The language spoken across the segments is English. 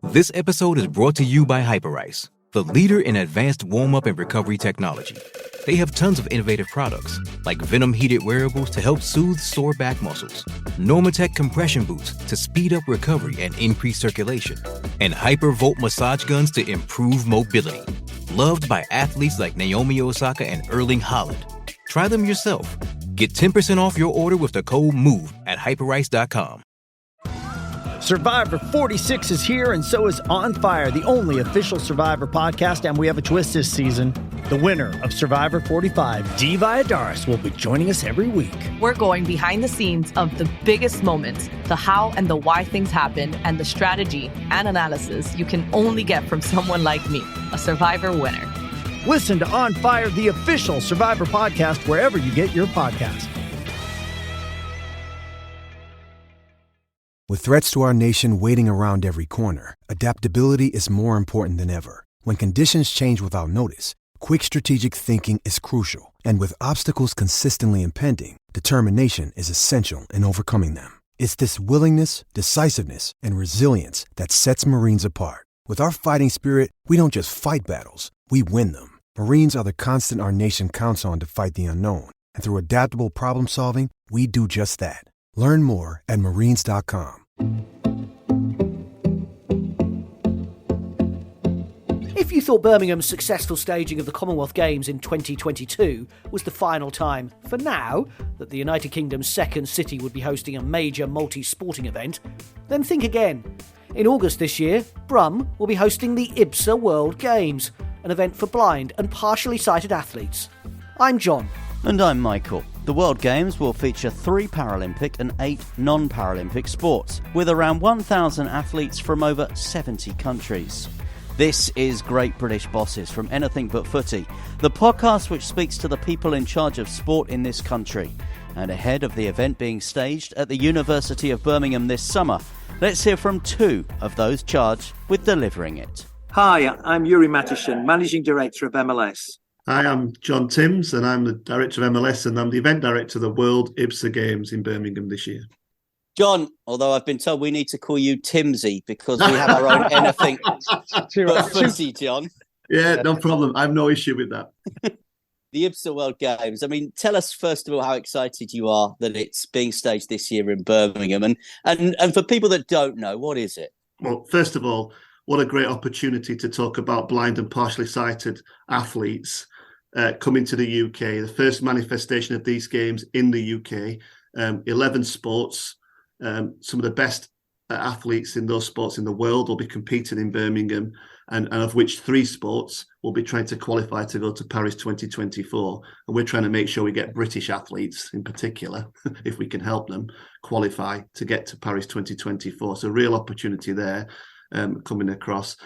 This episode is brought to you by Hyperice, the leader in advanced warm-up and recovery technology. They have tons of innovative products, like Venom-heated wearables to help soothe sore back muscles, Normatec compression boots to speed up recovery and increase circulation, and Hypervolt massage guns to improve mobility. Loved by athletes like Naomi Osaka and Erling Haaland. Try them yourself. Get 10% off your order with the code MOVE at hyperice.com. Survivor 46 is here, and so is On Fire, the only official Survivor podcast, and we have a twist this season. The winner of Survivor 45, Dee Valladares, will be joining us every week. We're going behind the scenes of the biggest moments, the how and the why things happen, and the strategy and analysis you can only get from someone like me, a Survivor winner. Listen to On Fire, the official Survivor podcast, wherever you get your podcast. With threats to our nation waiting around every corner, adaptability is more important than ever. When conditions change without notice, quick strategic thinking is crucial. And with obstacles consistently impending, determination is essential in overcoming them. It's this willingness, decisiveness, and resilience that sets Marines apart. With our fighting spirit, we don't just fight battles, we win them. Marines are the constant our nation counts on to fight the unknown. And through adaptable problem solving, we do just that. Learn more at marines.com. If you thought Birmingham's successful staging of the Commonwealth Games in 2022 was the final time, for now, that the United Kingdom's second city would be hosting a major multi-sporting event, then think again. In August this year, Brum will be hosting the IBSA World Games, an event for blind and partially sighted athletes. I'm John. And I'm Michael. The World Games will feature 3 Paralympic and 8 non-Paralympic sports, with around 1,000 athletes from over 70 countries. This is Great British Bosses from Anything But Footy, the podcast which speaks to the people in charge of sport in this country. And ahead of the event being staged at the University of Birmingham this summer, let's hear from 2 of those charged with delivering it. Hi, I'm Yuri Matischen, Managing Director of MLS. Hi, I'm John Timms, and I'm the Director of MLS, and I'm the Event Director of the World IBSA Games in Birmingham this year. John, although I've been told we need to call you Timsy because we have our own Anything But Footy, John. Yeah, no problem. I have no issue with that. The IBSA World Games. I mean, tell us first of all how excited you are that it's being staged this year in Birmingham. And for people that don't know, what is it? Well, first of all, what a great opportunity to talk about blind and partially sighted athletes coming to the UK. The first manifestation of these games in the UK. 11 sports. Some of the best athletes in those sports in the world will be competing in Birmingham, and of which 3 sports will be trying to qualify to go to Paris 2024. And we're trying to make sure we get British athletes in particular, if we can help them, qualify to get to Paris 2024. So real opportunity there coming across.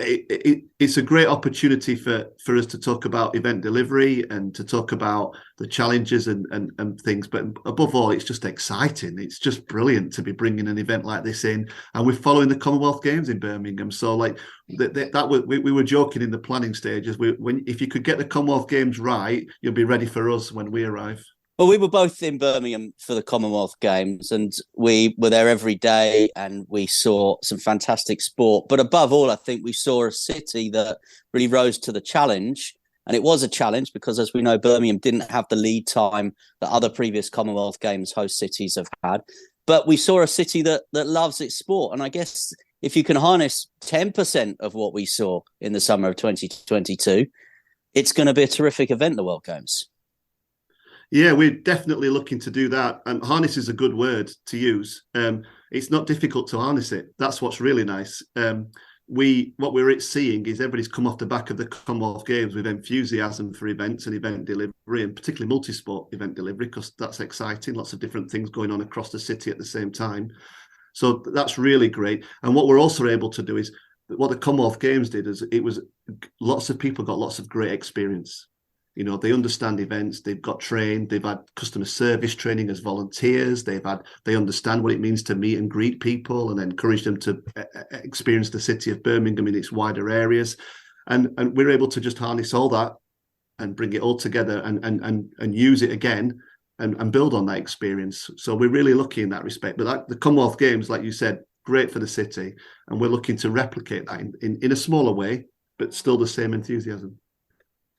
It's a great opportunity for us to talk about event delivery and to talk about the challenges and things. But above all, it's just exciting. It's just brilliant to be bringing an event like this in. And we're following the Commonwealth Games in Birmingham. So like we were joking in the planning stages. If you could get the Commonwealth Games right, you'll be ready for us when we arrive. Well, we were both in Birmingham for the Commonwealth Games, and we were there every day, and we saw some fantastic sport. But above all, I think we saw a city that really rose to the challenge. And it was a challenge because, as we know, Birmingham didn't have the lead time that other previous Commonwealth Games host cities have had. But we saw a city that loves its sport. And I guess if you can harness 10% of what we saw in the summer of 2022, it's going to be a terrific event, the World Games. Yeah, we're definitely looking to do that. And harness is a good word to use. It's not difficult to harness it. That's what's really nice. What we're seeing is everybody's come off the back of the Commonwealth Games with enthusiasm for events and event delivery, and particularly multi-sport event delivery, because that's exciting. Lots of different things going on across the city at the same time. So that's really great. And what we're also able to do is what the Commonwealth Games did is lots of people got lots of great experience. You know, they understand events, they've got trained, they've had customer service training as volunteers, they understand what it means to meet and greet people and encourage them to experience the city of Birmingham in its wider areas. And we're able to just harness all that and bring it all together and use it again and build on that experience. So we're really lucky in that respect. But the Commonwealth Games, like you said, great for the city, and we're looking to replicate that in a smaller way, but still the same enthusiasm.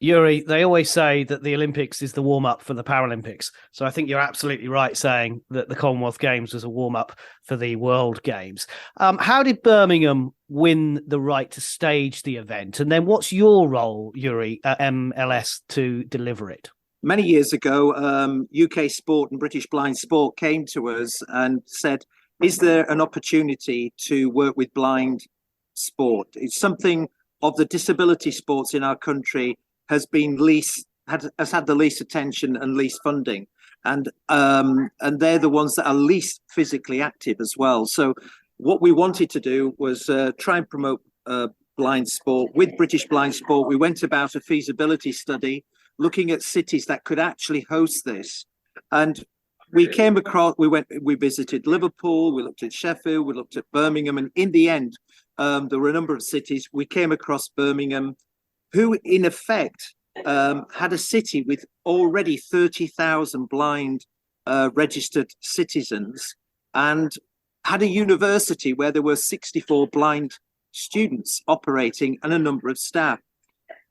Yuri, they always say that the Olympics is the warm-up for the Paralympics. So I think you're absolutely right saying that the Commonwealth Games was a warm-up for the World Games. How did Birmingham win the right to stage the event? And then what's your role, Yuri, at MLS to deliver it? Many years ago, UK Sport and British Blind Sport came to us and said, is there an opportunity to work with blind sport? It's something of the disability sports in our country has had the least attention and least funding, and they're the ones that are least physically active as well. So what we wanted to do was try and promote blind sport with British Blind Sport. We went about a feasibility study looking at cities that could actually host this, and we visited Liverpool, we looked at Sheffield, we looked at Birmingham, and in the end, there were a number of cities. We came across Birmingham, who in effect had a city with already 30,000 blind registered citizens, and had a university where there were 64 blind students operating and a number of staff.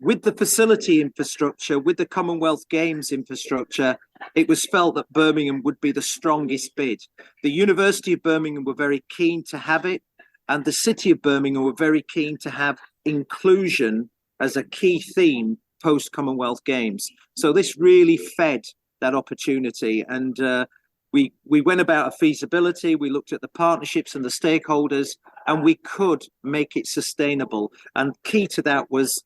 With the facility infrastructure, with the Commonwealth Games infrastructure, it was felt that Birmingham would be the strongest bid. The University of Birmingham were very keen to have it, and the City of Birmingham were very keen to have inclusion as a key theme post-Commonwealth Games. So this really fed that opportunity. And we went about a feasibility, we looked at the partnerships and the stakeholders, and we could make it sustainable. And key to that was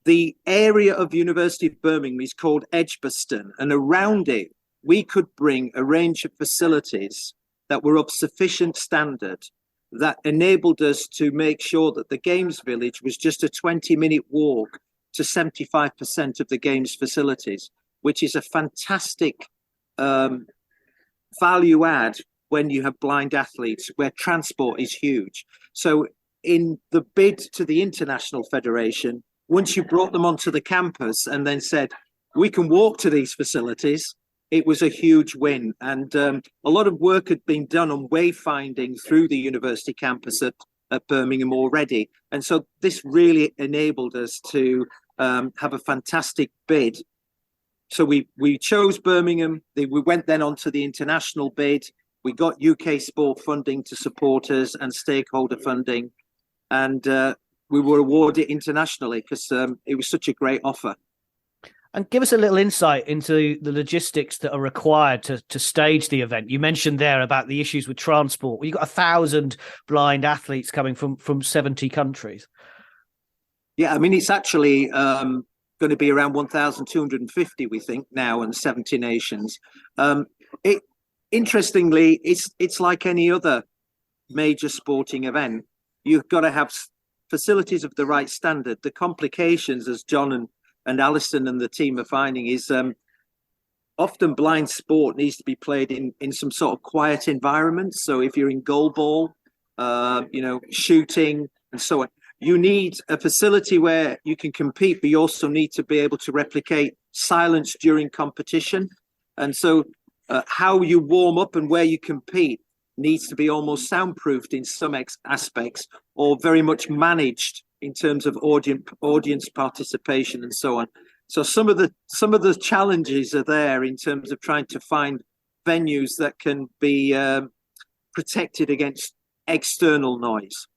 the area of University of Birmingham is called Edgbaston, and around it, we could bring a range of facilities that were of sufficient standard that enabled us to make sure that the Games Village was just a 20-minute walk to 75% of the Games facilities, which is a fantastic value add when you have blind athletes, where transport is huge. So in the bid to the International Federation, once you brought them onto the campus and then said, we can walk to these facilities, it was a huge win. And a lot of work had been done on wayfinding through the university campus at Birmingham already. And so this really enabled us to have a fantastic bid. So we chose Birmingham. We went then on to the international bid. We got UK Sport funding to support us and stakeholder funding. And we were awarded internationally because it was such a great offer. And give us a little insight into the logistics that are required to stage the event. You mentioned there about the issues with transport. You've got 1,000 blind athletes coming from 70 countries. Yeah, I mean, it's actually going to be around 1,250, we think, now, and 70 nations. Interestingly, it's like any other major sporting event. You've got to have facilities of the right standard. The complications, as John and Alison and the team are finding, is often blind sport needs to be played in some sort of quiet environment. So if you're in goalball, shooting and so on, you need a facility where you can compete, but you also need to be able to replicate silence during competition. And so how you warm up and where you compete needs to be almost soundproofed in some aspects, or very much managed in terms of audience participation and so on. So some of the challenges are there in terms of trying to find venues that can be protected against external noise.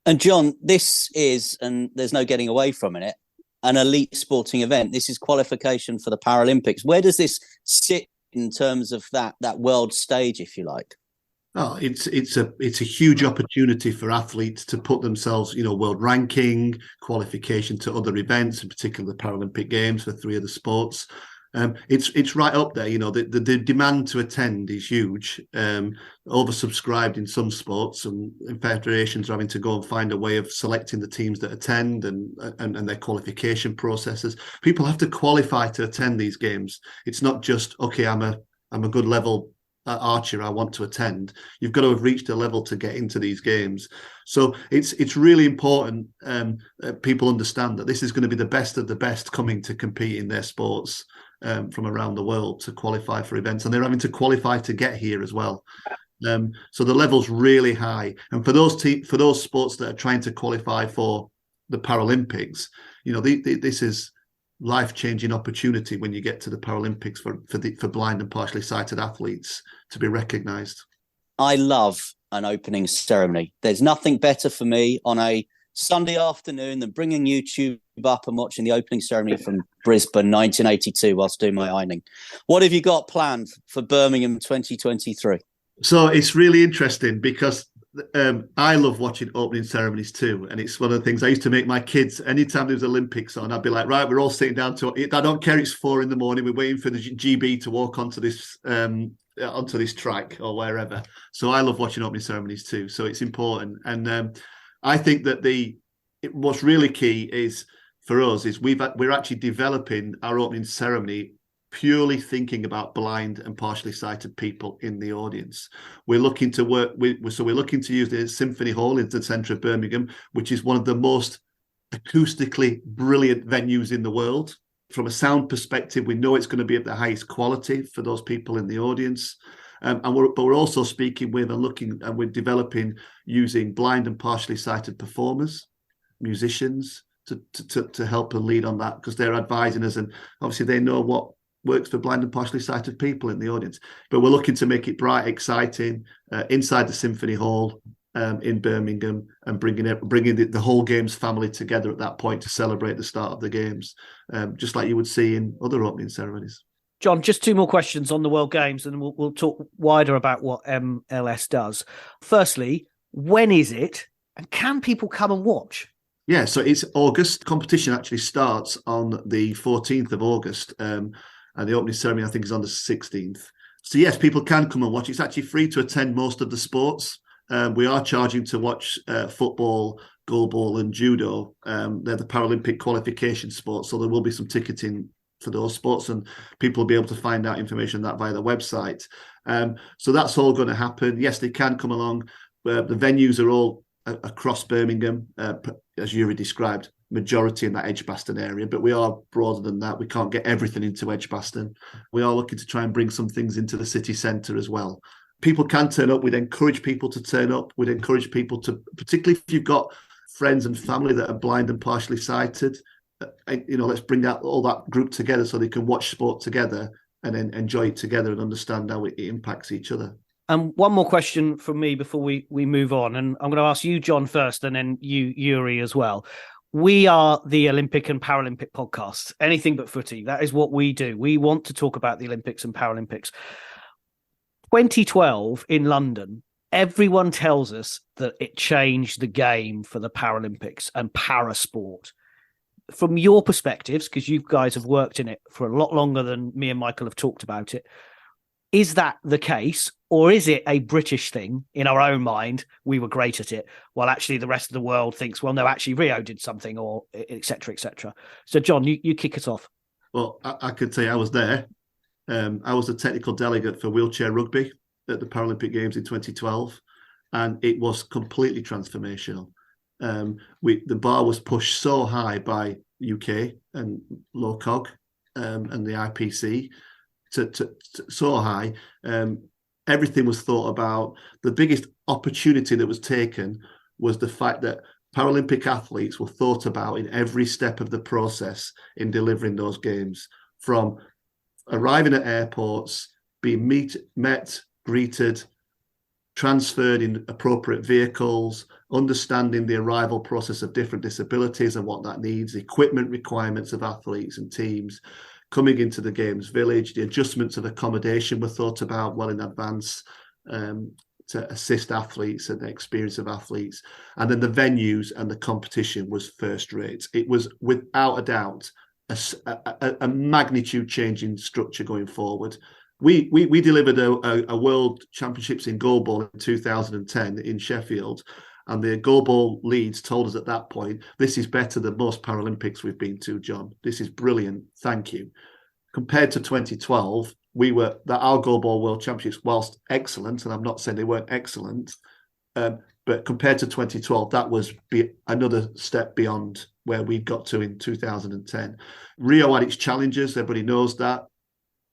And John, this is, and there's no getting away from it, an elite sporting event. This is qualification for the Paralympics. Where does this sit in terms of that world stage, if you like? Oh, it's a huge opportunity for athletes to put themselves, world ranking, qualification to other events, in particular the Paralympic Games for 3 of the sports. It's right up there. The demand to attend is huge, oversubscribed in some sports, and federations are having to go and find a way of selecting the teams that attend and their qualification processes. People have to qualify to attend these games. It's not just, okay, I'm a good level archer, I want to attend. You've got to have reached a level to get into these games. So it's really important people understand that this is going to be the best of the best coming to compete in their sports from around the world to qualify for events, and they're having to qualify to get here as well. So the level's really high. And for those sports that are trying to qualify for the Paralympics, this is life-changing opportunity when you get to the Paralympics for blind and partially sighted athletes to be recognised. I love an opening ceremony. There's nothing better for me on a Sunday afternoon than bringing YouTube up and watching the opening ceremony from Brisbane 1982 whilst doing my ironing. What have you got planned for Birmingham 2023? So it's really interesting because I love watching opening ceremonies too. And it's one of the things I used to make my kids, anytime there was Olympics on, I'd be like, right, we're all sitting down to it. I don't care, it's 4 a.m, we're waiting for the GB to walk onto this track or wherever. So I love watching opening ceremonies too. So it's important. And I think that what's really key is for us is we're actually developing our opening ceremony purely thinking about blind and partially sighted people in the audience. We're looking to we're looking to use the Symphony Hall in the centre of Birmingham, which is one of the most acoustically brilliant venues in the world. From a sound perspective, we know it's going to be at the highest quality for those people in the audience. But we're also speaking with and we're developing using blind and partially sighted performers, musicians to help and lead on that, because they're advising us, and obviously they know what works for blind and partially sighted people in the audience. But we're looking to make it bright, exciting, inside the Symphony Hall in Birmingham, and bringing the whole Games family together at that point to celebrate the start of the Games, just like you would see in other opening ceremonies. John, just 2 more questions on the World Games, and we'll talk wider about what MLS does. Firstly, when is it, and can people come and watch? Yeah, so it's August. Competition actually starts on the 14th of August, and the opening ceremony, I think, is on the 16th. So yes, people can come and watch. It's actually free to attend most of the sports. We are charging to watch football, goalball and judo. They're the Paralympic qualification sports, so there will be some ticketing for those sports, and people will be able to find out information on that via the website. So that's all going to happen. Yes, they can come along. The venues are all across Birmingham, as Yuri described, majority in that Edgbaston area, but we are broader than that. We can't get everything into Edgbaston. We are looking to try and bring some things into the city centre as well. People can turn up. We'd encourage people to turn up. We'd encourage people to, particularly if you've got friends and family that are blind and partially sighted, let's bring all that group together so they can watch sport together and then enjoy it together and understand how it impacts each other. And one more question from me before we move on, and I'm going to ask you, John, first, and then you, Yuri, as well. We are the Olympic and Paralympic podcast, anything but footy. That is what we do. We want to talk about the Olympics and Paralympics. 2012 in London, everyone tells us that it changed the game for the Paralympics and parasport. From your perspectives, because you guys have worked in it for a lot longer than me and Michael have talked about it, is that the case, or is it a British thing in our own mind? We were great at it, while actually the rest of the world thinks, well, no, actually Rio did something, or et cetera, et cetera. So, John, you kick us off. Well, I could say I was there. I was a technical delegate for wheelchair rugby at the Paralympic Games in 2012, and it was completely transformational. The bar was pushed so high by UK and LOCOG and the IPC to so high. Everything was thought about. The biggest opportunity that was taken was the fact that Paralympic athletes were thought about in every step of the process in delivering those games, from arriving at airports, being met, greeted, transferred in appropriate vehicles, understanding the arrival process of different disabilities and what that needs, equipment requirements of athletes and teams, coming into the Games Village. The adjustments of accommodation were thought about well in advance to assist athletes and the experience of athletes. And then the venues and the competition was first rate. It was without a doubt a magnitude change in structure going forward. We delivered a World Championships in goalball in 2010 in Sheffield, and the goalball leads told us at that point, this is better than most Paralympics we've been to, John. This is brilliant. Thank you. Compared to 2012, our goalball World Championships, whilst excellent, and I'm not saying they weren't excellent, but compared to 2012, that was another step beyond where we got to in 2010. Rio had its challenges, everybody knows that,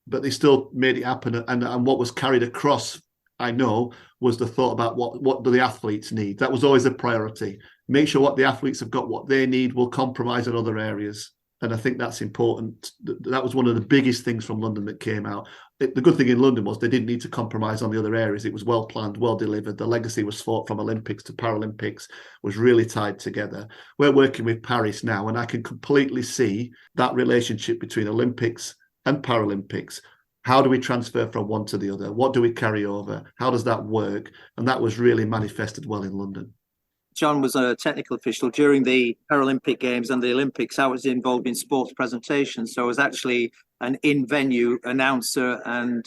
but they still made it happen. And what was carried across I know, was the thought about what do the athletes need. That was always a priority. Make sure what the athletes have got, what they need, will compromise in other areas. And I think that's important. That was one of the biggest things from London that came out. The good thing in London was they didn't need to compromise on the other areas. It was well planned, well delivered. The legacy was fought from Olympics to Paralympics, was really tied together. We're working with Paris now, and I can completely see that relationship between Olympics and Paralympics. How do we transfer from one to the other? What do we carry over? How does that work? And that was really manifested well in London. John was a technical official during the Paralympic Games and the Olympics. I was involved in sports presentations, so I was actually an in-venue announcer and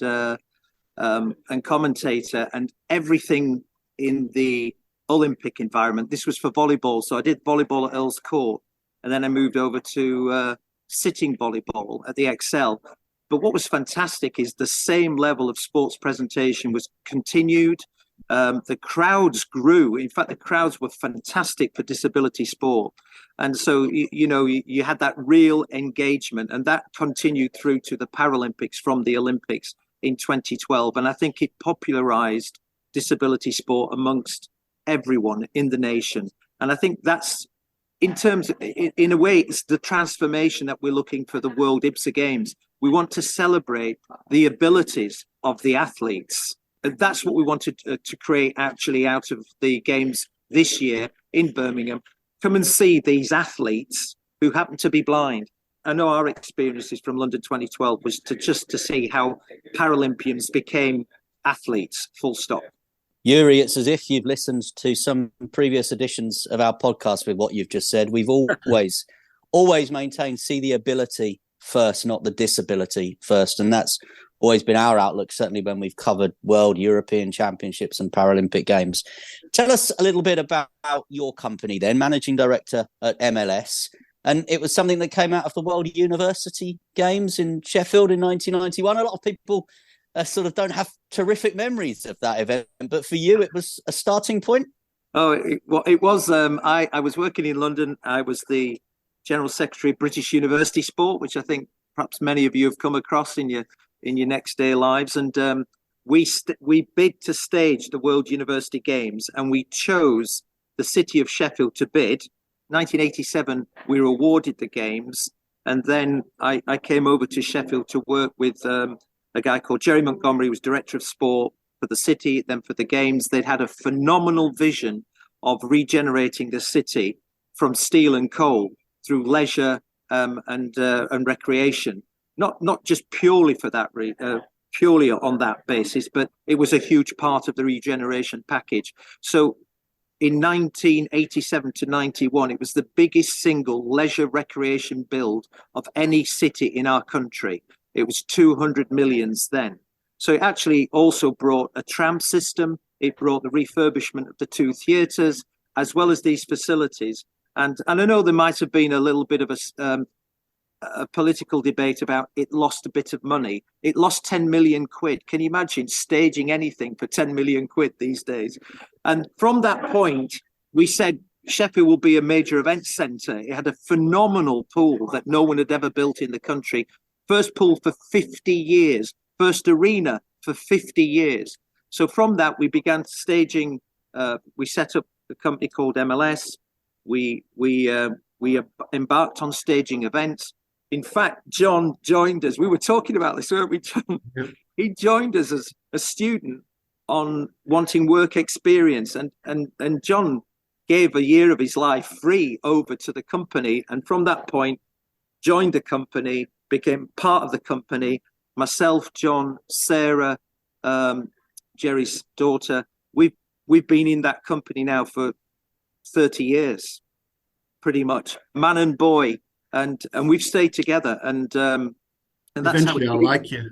commentator, and everything in the Olympic environment. This was for volleyball, so I did volleyball at Earls Court, and then I moved over to sitting volleyball at the Excel. But what was fantastic is the same level of sports presentation was continued. The crowds grew. In fact, the crowds were fantastic for disability sport. And so, you had that real engagement, and that continued through to the Paralympics from the Olympics in 2012. And I think it popularized disability sport amongst everyone in the nation. And I think that's, in a way, it's the transformation that we're looking for the World IBSA Games. We want to celebrate the abilities of the athletes. And that's what we wanted to create actually out of the games this year in Birmingham. Come and see these athletes who happen to be blind. I know our experiences from London 2012 was to see how Paralympians became athletes, full stop. Yuri, it's as if you've listened to some previous editions of our podcast with what you've just said. We've always maintained, see the ability first, not the disability first. And that's always been our outlook, certainly when we've covered World, European Championships and Paralympic Games. Tell us a little bit about your company then, Managing Director at MLS. And it was something that came out of the World University Games in Sheffield in 1991. A lot of people sort of don't have terrific memories of that event, but for you, it was a starting point. Oh, it was. I was working in London. I was the General Secretary of British University Sport, which I think perhaps many of you have come across in your next day lives. And we bid to stage the World University Games, and we chose the city of Sheffield to bid. 1987, we were awarded the games, and then I came over to Sheffield to work with a guy called Jerry Montgomery, who was director of sport for the city, then for the games. They'd had a phenomenal vision of regenerating the city from steel and coal through leisure and recreation. Not just purely for that, purely on that basis, but it was a huge part of the regeneration package. So in 1987 to 91, it was the biggest single leisure recreation build of any city in our country. It was 200 millions then. So it actually also brought a tram system. It brought the refurbishment of the two theatres, as well as these facilities. And I know there might have been a little bit of a political debate about it lost a bit of money. It lost 10 million quid. Can you imagine staging anything for 10 million quid these days? And from that point, we said Sheffield will be a major events centre. It had a phenomenal pool that no one had ever built in the country. First pool for 50 years, first arena for 50 years. So from that, we began staging. We set up a company called MLS. We embarked on staging events. In fact, John joined us. We were talking about this, weren't we, John? Yeah. He joined us as a student on wanting work experience. And John gave a year of his life free over to the company. And from that point, joined the company, became part of the company. Myself, John, Sarah, Jerry's daughter, we've been in that company now for 30 years, pretty much, man and boy. And we've stayed together, and that's eventually I'll like you.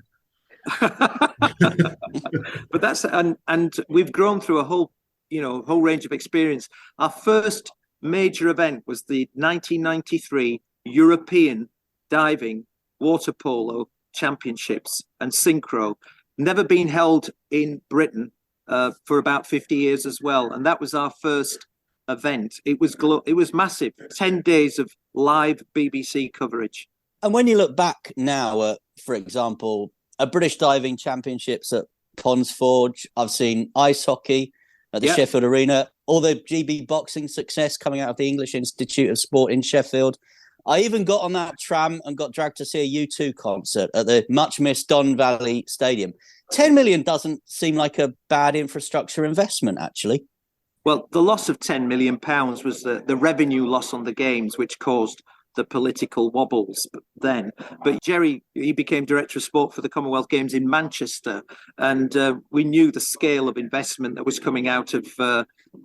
But that's and we've grown through a whole range of experience. Our first major event was the 1993 European Diving Water Polo Championships and Synchro, never been held in Britain for about 50 years as well, and that was our first event. It was massive. 10 days of live BBC coverage. And when you look back now at, for example, a British Diving Championships at Ponds Forge. I've seen ice hockey at the Sheffield Arena. All the GB boxing success coming out of the English Institute of Sport in Sheffield. I even got on that tram and got dragged to see a U2 concert at the much-missed Don Valley Stadium. 10 million doesn't seem like a bad infrastructure investment, actually. Well, the loss of £10 million was the revenue loss on the games, which caused the political wobbles then. But Jerry, he became Director of Sport for the Commonwealth Games in Manchester. And we knew the scale of investment that was coming out of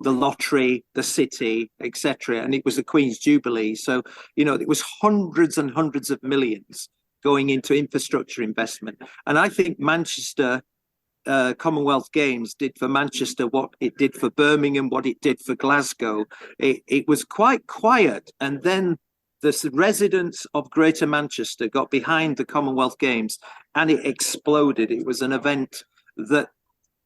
the lottery, the city, etc. And it was the Queen's Jubilee. So, it was hundreds and hundreds of millions going into infrastructure investment. And I think Manchester Commonwealth Games did for Manchester what it did for Birmingham, what it did for Glasgow. It was quite quiet. And then the residents of Greater Manchester got behind the Commonwealth Games and it exploded. It was an event that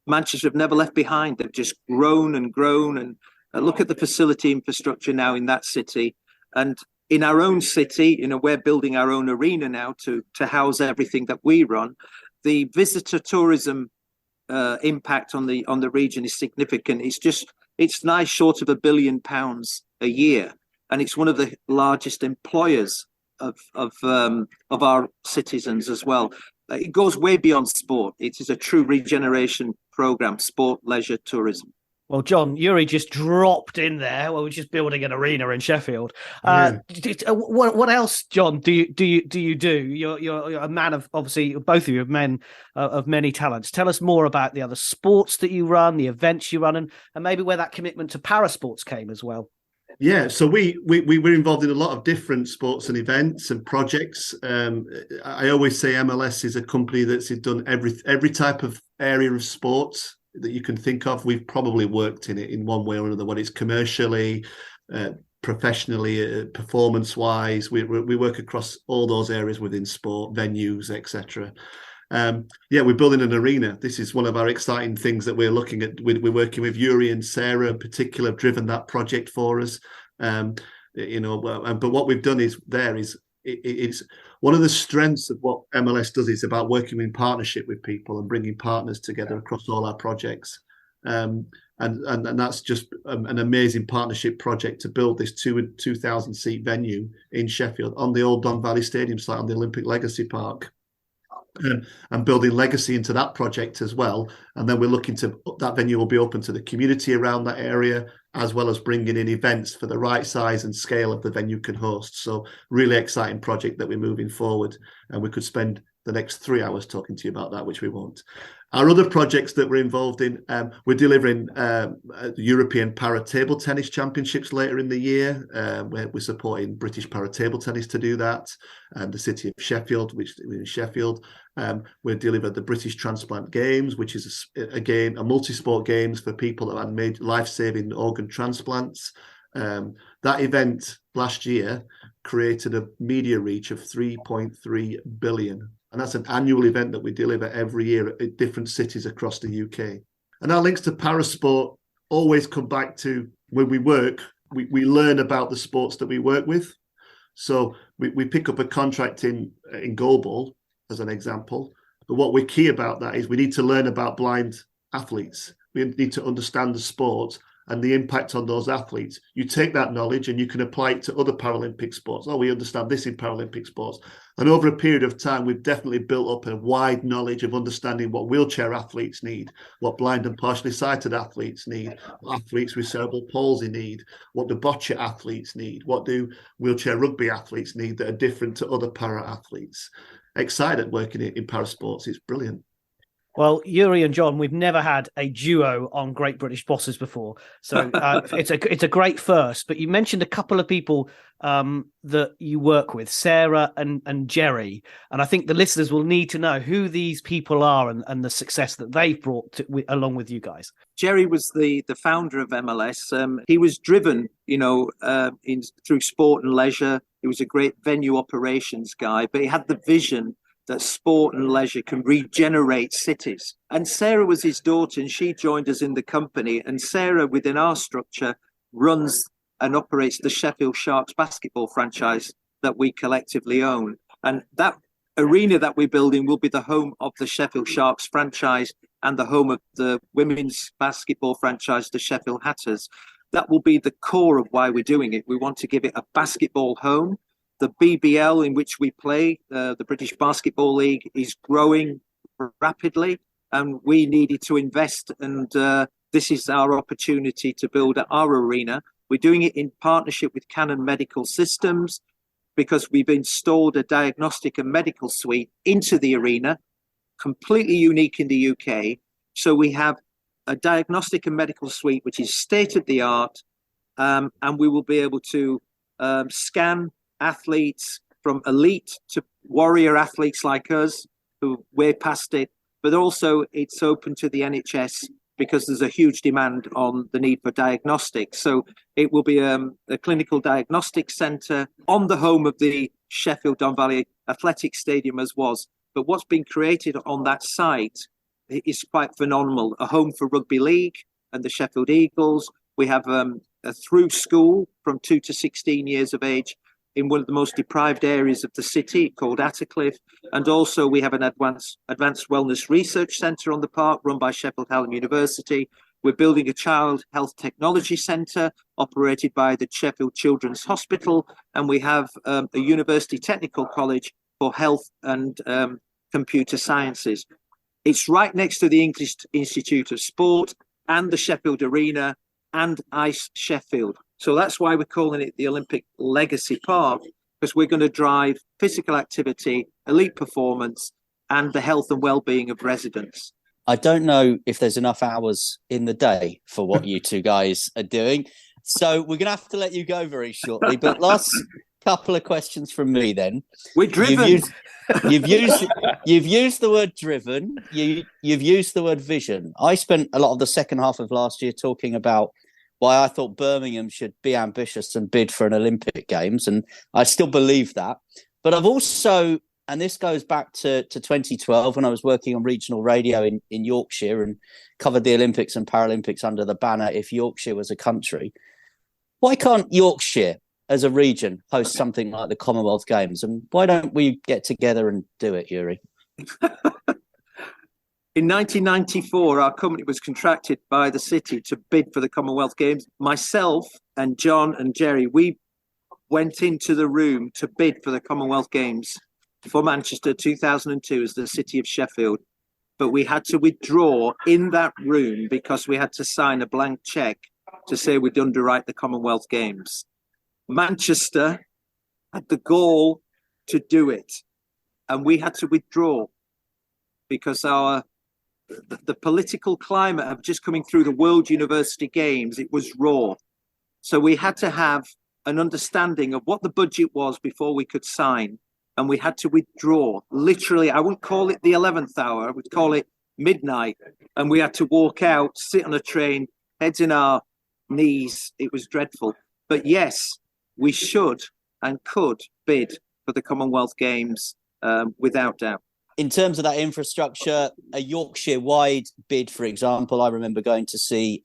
Manchester have never left behind. They've just grown and grown. And look at the facility infrastructure now in that city. And in our own city, we're building our own arena now to house everything that we run. The visitor tourism impact on the region is significant. It's nigh short of £1 billion a year. And it's one of the largest employers of our citizens as well. It goes way beyond sport. It is a true regeneration program, sport, leisure, tourism. Well, John, Yuri just dropped in there. Well, we're just building an arena in Sheffield. What else, John, do you do? You're a man of, obviously, both of you are men of many talents. Tell us more about the other sports that you run, the events you run, and maybe where that commitment to parasports came as well. Yeah, so we were involved in a lot of different sports and events and projects. I always say MLS is a company that's done every type of area of sports that you can think of. We've probably worked in it in one way or another, whether it's commercially, professionally, performance-wise. We work across all those areas within sport, venues, etc. We're building an arena. This is one of our exciting things that we're looking at. We're working with Yuri and Sarah in particular, have driven that project for us. But what we've done it's one of the strengths of what MLS does is about working in partnership with people and bringing partners together across all our projects. And that's just an amazing partnership project to build this 2,000 seat venue in Sheffield on the old Don Valley Stadium site on the Olympic Legacy Park. And building legacy into that project as well. And then we're looking to, that venue will be open to the community around that area, as well as bringing in events for the right size and scale of the venue can host. So really exciting project that we're moving forward. And we could spend the next 3 hours talking to you about that, which we won't. Our other projects that we're involved in, we're delivering the European Para Table Tennis Championships later in the year. We're supporting British Para Table Tennis to do that. The city of Sheffield, which we're in Sheffield. We're delivering the British Transplant Games, which is a multi-sport games for people that had made life-saving organ transplants. That event last year created a media reach of 3.3 billion. And that's an annual event that we deliver every year at different cities across the UK. And our links to parasport always come back to when we work, we learn about the sports that we work with. So we pick up a contract in goalball, as an example. But what we're key about that is we need to learn about blind athletes. We need to understand the sport and the impact on those athletes. You take that knowledge and you can apply it to other Paralympic sports. Oh, we understand this in Paralympic sports. And over a period of time, we've definitely built up a wide knowledge of understanding what wheelchair athletes need, what blind and partially sighted athletes need, what athletes with cerebral palsy need, what do bocce athletes need, what do wheelchair rugby athletes need that are different to other para athletes. Excited working in parasports. It's brilliant. Well, Yuri and John, we've never had a duo on Great British Bosses before, so it's a great first. But you mentioned a couple of people that you work with, Sarah and Jerry, and I think the listeners will need to know who these people are and the success that they've brought along with you guys. Jerry was the founder of MLS. He was driven, through sport and leisure. He was a great venue operations guy, but he had the vision that sport and leisure can regenerate cities. And Sarah was his daughter, and she joined us in the company. And Sarah, within our structure, runs and operates the Sheffield Sharks basketball franchise that we collectively own. And that arena that we're building will be the home of the Sheffield Sharks franchise and the home of the women's basketball franchise, the Sheffield Hatters. That will be the core of why we're doing it. We want to give it a basketball home. The BBL in which we play, the British Basketball League, is growing rapidly, and we needed to invest, and this is our opportunity to build our arena. We're doing it in partnership with Canon Medical Systems, because we've installed a diagnostic and medical suite into the arena, completely unique in the UK. So we have a diagnostic and medical suite, which is state-of-the-art, and we will be able to scan athletes from elite to warrior athletes like us, who we're past it, but also it's open to the NHS because there's a huge demand on the need for diagnostics. So it will be a clinical diagnostic centre on the home of the Sheffield Don Valley Athletic Stadium as was. But what's been created on that site is quite phenomenal. A home for rugby league and the Sheffield Eagles. We have a through school from 2 to 16 years of age in one of the most deprived areas of the city called Attercliffe. And also we have an advanced wellness research centre on the park run by Sheffield Hallam University. We're building a child health technology centre operated by the Sheffield Children's Hospital. And we have a university technical college for health and computer sciences. It's right next to the English Institute of Sport and the Sheffield Arena and Ice Sheffield. So that's why we're calling it the Olympic Legacy Park, because we're going to drive physical activity, elite performance, and the health and well-being of residents. I don't know if there's enough hours in the day for what you two guys are doing. So we're going to have to let you go very shortly. But last couple of questions from me then. We're driven. You've used the word driven. You've used the word vision. I spent a lot of the second half of last year talking about why I thought Birmingham should be ambitious and bid for an Olympic Games. And I still believe that. But I've also, and this goes back to 2012 when I was working on regional radio in Yorkshire and covered the Olympics and Paralympics under the banner If Yorkshire Was a Country. Why can't Yorkshire as a region host something like the Commonwealth Games? And why don't we get together and do it, Yuri? In 1994, our company was contracted by the city to bid for the Commonwealth Games. Myself and John and Jerry, we went into the room to bid for the Commonwealth Games for Manchester 2002 as the city of Sheffield. But we had to withdraw in that room because we had to sign a blank cheque to say we'd underwrite the Commonwealth Games. Manchester had the gall to do it, and we had to withdraw because the political climate of just coming through the World University Games, it was raw. So we had to have an understanding of what the budget was before we could sign, and we had to withdraw. Literally, I wouldn't call it the 11th hour, I would call it midnight, and we had to walk out, sit on a train, heads in our knees. It was dreadful. But yes, we should and could bid for the Commonwealth Games without doubt. In terms of that infrastructure, a Yorkshire-wide bid, for example, I remember going to see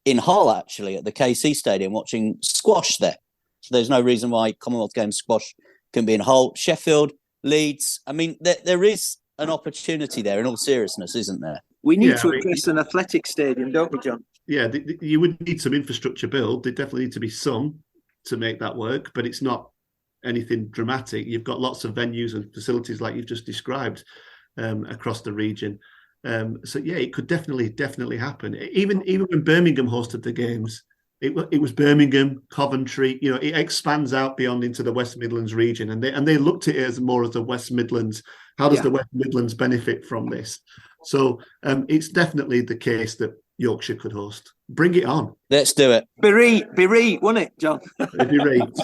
in Hull, actually, at the KC Stadium, watching squash there. So there's no reason why Commonwealth Games squash can be in Hull. Sheffield, Leeds. I mean, there is an opportunity there, in all seriousness, isn't there? We need to address an athletic stadium, don't we, John? Yeah, you would need some infrastructure build. There definitely need to be some to make that work, but it's not anything dramatic. You've got lots of venues and facilities like you've just described across the region. So yeah, it could definitely happen. Even when Birmingham hosted the games, it was Birmingham, Coventry. You know, it expands out beyond into the West Midlands region, and they looked at it as more as the West Midlands. How does the West Midlands benefit from this? So it's definitely the case that Yorkshire could host. Bring it on. Let's do it. Bereat, won't it, John? Bereat.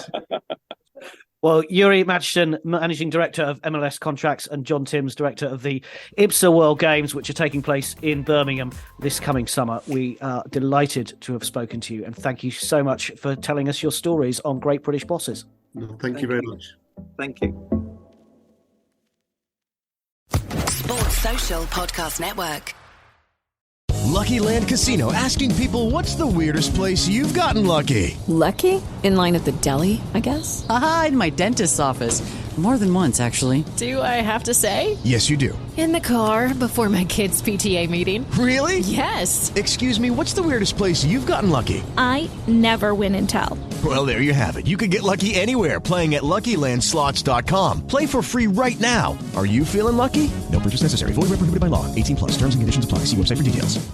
Well, Yuri Matischen, Managing Director of MLS Contracts, and John Timms, Director of the IBSA World Games, which are taking place in Birmingham this coming summer. We are delighted to have spoken to you, and thank you so much for telling us your stories on Great British Bosses. No, thank you very much. Thank you. Sports Social Podcast Network. Lucky Land Casino, asking people, what's the weirdest place you've gotten lucky? Lucky? In line at the deli, I guess? Aha, in my dentist's office. More than once, actually. Do I have to say? Yes, you do. In the car before my kids' PTA meeting. Really? Yes. Excuse me, what's the weirdest place you've gotten lucky? I never win and tell. Well, there you have it. You can get lucky anywhere, playing at LuckyLandSlots.com. Play for free right now. Are you feeling lucky? No purchase necessary. Void where prohibited by law. 18+. Terms and conditions apply. See website for details.